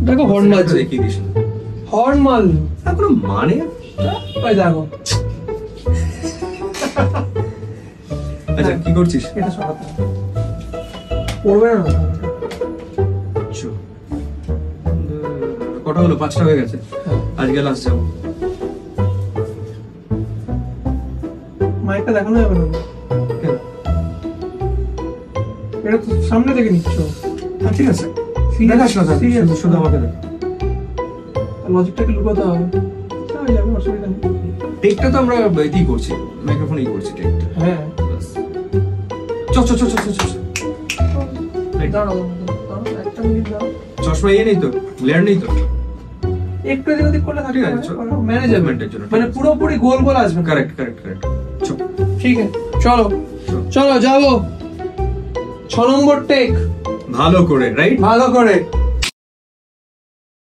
দেখো হর্ন মারছে, দেখিয়ে দিস না, হর্ন মারলো, কোনো মানে? ওই দেখো। আচ্ছা কি করছিস? এটা সরাতে পড়বে না। কটা হলো? 5টা হয়ে গেছে। আজকে লাস্ট যাবো। মাইকটা দেখানো যাবে না? এটা তো সামনে থেকে নিচ্ছ। ঠিক আছে, দেখাস না, শুধু আমাকে দেখ। লজিকটাকে লুকাতে হবে, যাবে, অসুবিধা নেই। টেকটা তো আমরা এতেই করছি, মাইক্রোফোনেই করছি টেকটা। হ্যাঁ দাঁড়াও, একটা মিনিট দাও। চশমা ইয়ে নেই তো, গ্লেয়ার নেই তো? একটু এদিক ওদিক করলে থাকে, ম্যানেজমেন্টের জন্য, মানে পুরোপুরি গোল গোল আসবে। কারেক্ট। ঠিক আছে, চলো চলো যাবো। 6 নম্বর টেক, ভালো করে, রাইট? ভালো করে।